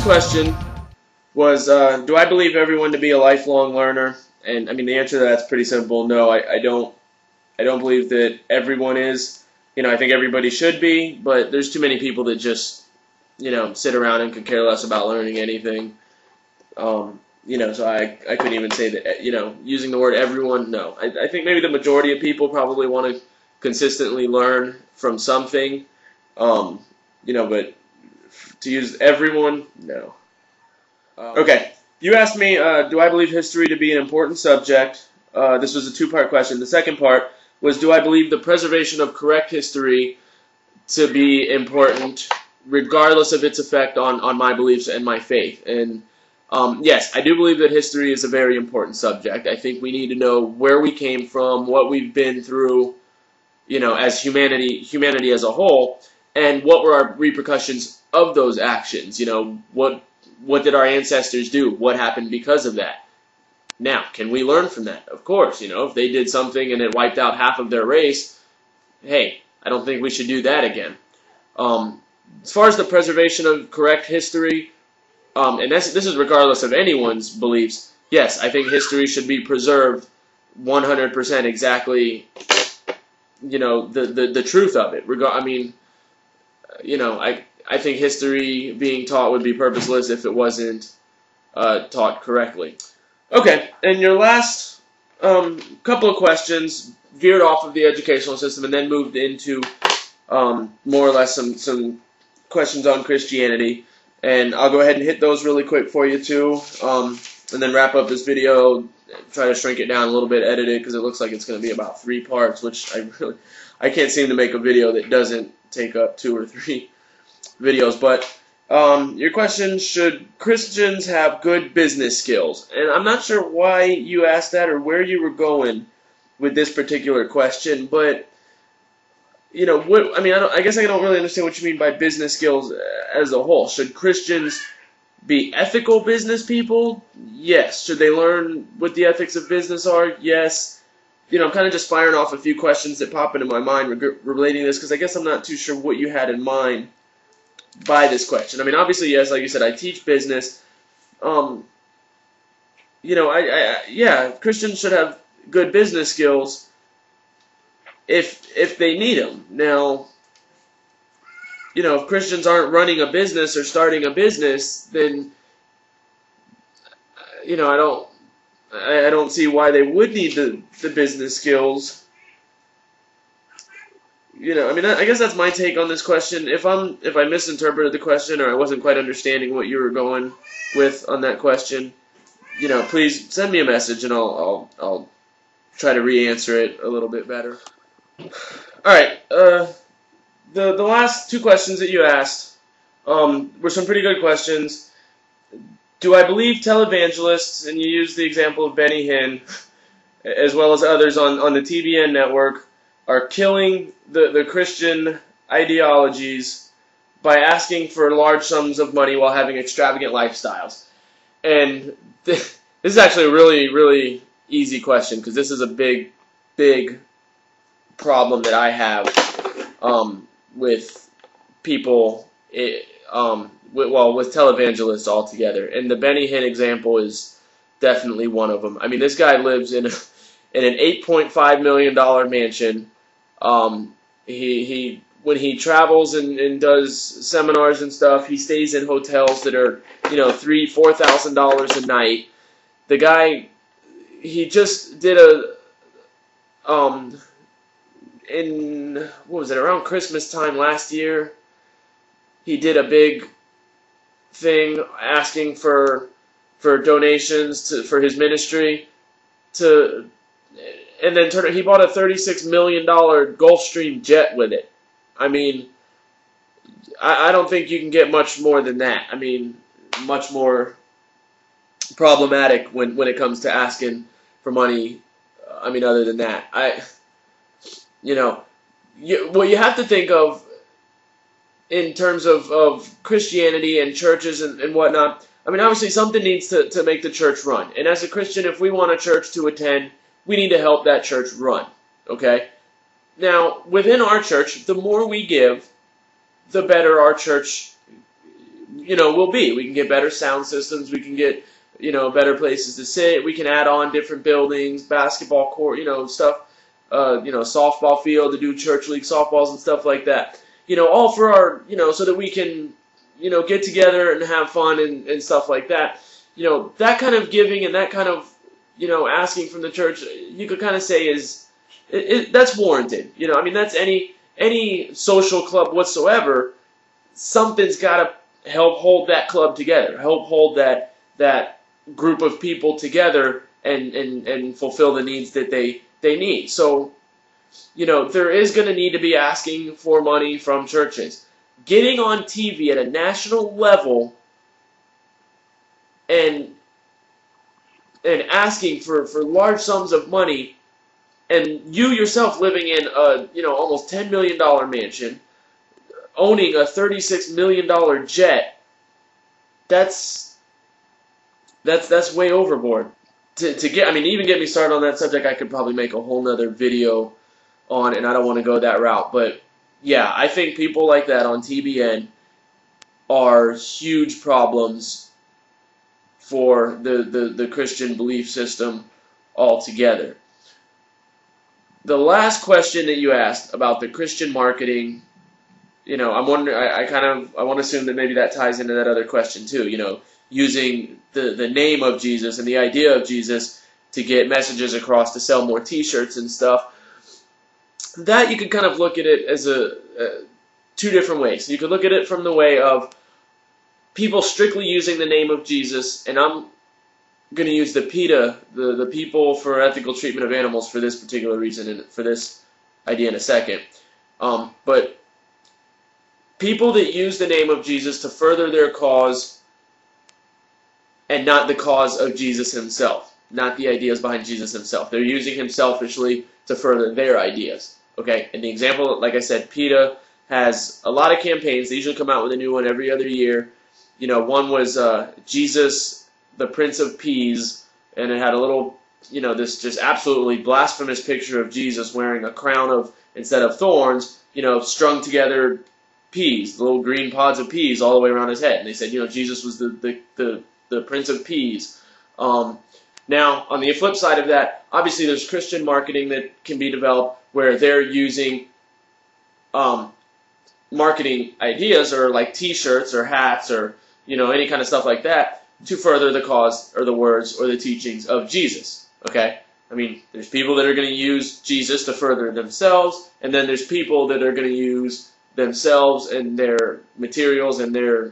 question was, do I believe everyone to be a lifelong learner? And I mean, the answer to that's pretty simple. No, I don't. I don't believe that everyone is. You know, I think everybody should be, but there's too many people that just, you know, sit around and could care less about learning anything. You know, so I couldn't even say that, you know, using the word everyone, no. I think maybe the majority of people probably want to consistently learn from something, you know, but to use everyone, no. Okay, you asked me, do I believe history to be an important subject? This was a two-part question. The second part was, do I believe the preservation of correct history to be important, regardless of its effect on my beliefs and my faith? And yes, I do believe that history is a very important subject. I think we need to know where we came from, what we've been through, you know, as humanity as a whole, and what were our repercussions of those actions. You know, what did our ancestors do? What happened because of that? Now, can we learn from that? Of course, you know, if they did something and it wiped out half of their race, hey, I don't think we should do that again. As far as the preservation of correct history, and this is regardless of anyone's beliefs, yes, I think history should be preserved 100% exactly, you know, the truth of it. I mean, you know, I think history being taught would be purposeless if it wasn't taught correctly. Okay, and your last couple of questions veered off of the educational system and then moved into more or less some questions on Christianity. And I'll go ahead and hit those really quick for you too, and then wrap up this video, try to shrink it down a little bit, edit it, because it looks like it's going to be about 3 parts, which I can't seem to make a video that doesn't take up 2 or 3 videos. But your question, should Christians have good business skills? And I'm not sure why you asked that or where you were going with this particular question, but you know, I guess I don't really understand what you mean by business skills as a whole. Should Christians be ethical business people? Yes. Should they learn what the ethics of business are? Yes. You know, I'm kind of just firing off a few questions that pop into my mind relating to this, because I guess I'm not too sure what you had in mind by this question. I mean, obviously, yes, like you said, I teach business. You know, yeah, Christians should have good business skills if they need them. Now, you know, if Christians aren't running a business or starting a business, then, you know, I don't see why they would need the business skills. You know, I mean, I guess that's my take on this question. If I misinterpreted the question or I wasn't quite understanding what you were going with on that question, you know, please send me a message and I'll try to re-answer it a little bit better. All right, the last 2 questions that you asked were some pretty good questions. Do I believe televangelists, and you used the example of Benny Hinn, as well as others on the TBN network, are killing the Christian ideologies by asking for large sums of money while having extravagant lifestyles? And this is actually a really, really easy question, because this is a big problem that I have with people, with televangelists altogether. And the Benny Hinn example is definitely one of them. I mean, this guy lives in an $8.5 million mansion. When he travels and does seminars and stuff, he stays in hotels that are, you know, $3,000–$4,000 a night. The guy, he just did around Christmas time last year, he did a big thing asking for donations for his ministry, and then he bought a $36 million Gulfstream jet with it. I mean, I don't think you can get much more than that. I mean, much more problematic when it comes to asking for money. I mean, other than that, you know, what you have to think of in terms of Christianity and churches and whatnot, I mean, obviously something needs to make the church run. And as a Christian, if we want a church to attend, we need to help that church run, okay? Now, within our church, the more we give, the better our church will be. We can get better sound systems. We can get, better places to sit. We can add on different buildings, basketball court, stuff, softball field to do church league softballs and stuff like that. All for our, so that we can, get together and have fun and stuff like that. That kind of giving and that kind of, asking from the church, you could kind of say is, that's warranted. That's any social club whatsoever. Something's got to help hold that club together, help hold that group of people together and fulfill the needs that they need. So, there is going to need to be asking for money from churches. Getting on TV at a national level and asking for large sums of money, and you yourself living in a almost $10 million mansion, owning a $36 million jet, that's way overboard. To even get me started on that subject, I could probably make a whole nother video on, and I don't want to go that route. But yeah, I think people like that on TBN are huge problems for the Christian belief system altogether. The last question that you asked about the Christian marketing, I'm wondering, I want to assume that maybe that ties into that other question too, using the name of Jesus and the idea of Jesus to get messages across, to sell more t-shirts and stuff. That you could kind of look at it as two different ways. You could look at it from the way of people strictly using the name of Jesus, and I'm going to use the PETA, the People for Ethical Treatment of Animals, for this particular reason and for this idea in a second. But people that use the name of Jesus to further their cause and not the cause of Jesus himself, not the ideas behind Jesus himself. They're using him selfishly to further their ideas. Okay, and the example, like I said, PETA has a lot of campaigns. They usually come out with a new one every other year. One was Jesus, the Prince of Peas, and it had a little, this just absolutely blasphemous picture of Jesus wearing a crown of, instead of thorns, strung together peas, the little green pods of peas all the way around his head. And they said, Jesus was the Prince of Peas. Now, on the flip side of that, obviously there's Christian marketing that can be developed where they're using marketing ideas, or like t-shirts or hats or any kind of stuff like that, to further the cause or the words or the teachings of Jesus. Okay? There's people that are going to use Jesus to further themselves, and then there's people that are going to use themselves and their materials and their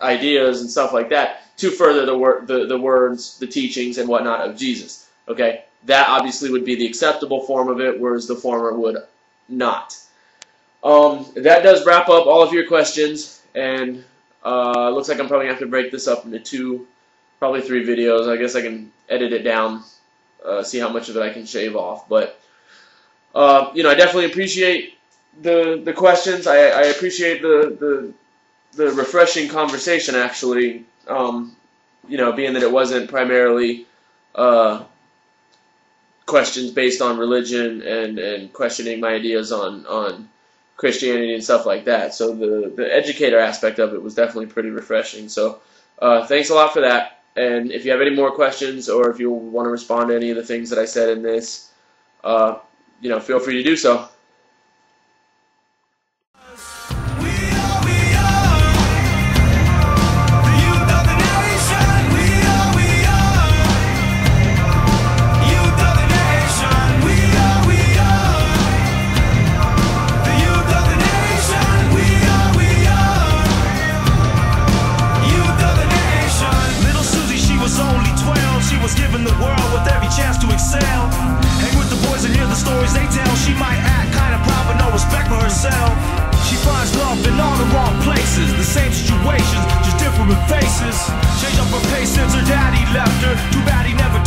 ideas and stuff like that to further the words, the teachings, and whatnot of Jesus. Okay? That obviously would be the acceptable form of it, whereas the former would not. That does wrap up all of your questions, and looks like I'm probably going to have to break this up into probably 3 videos. I guess I can edit it down, see how much of it I can shave off. But, I definitely appreciate the questions. I appreciate the refreshing conversation, actually, being that it wasn't primarily questions based on religion and questioning my ideas on Christianity and stuff like that. So the educator aspect of it was definitely pretty refreshing. So thanks a lot for that. And if you have any more questions, or if you want to respond to any of the things that I said in this, feel free to do so. Was given the world with every chance to excel. Hang with the boys and hear the stories they tell. She might act kind of proud but no respect for herself. She finds love in all the wrong places. The same situations, just different faces. Change up her pace since her daddy left her. Too bad he never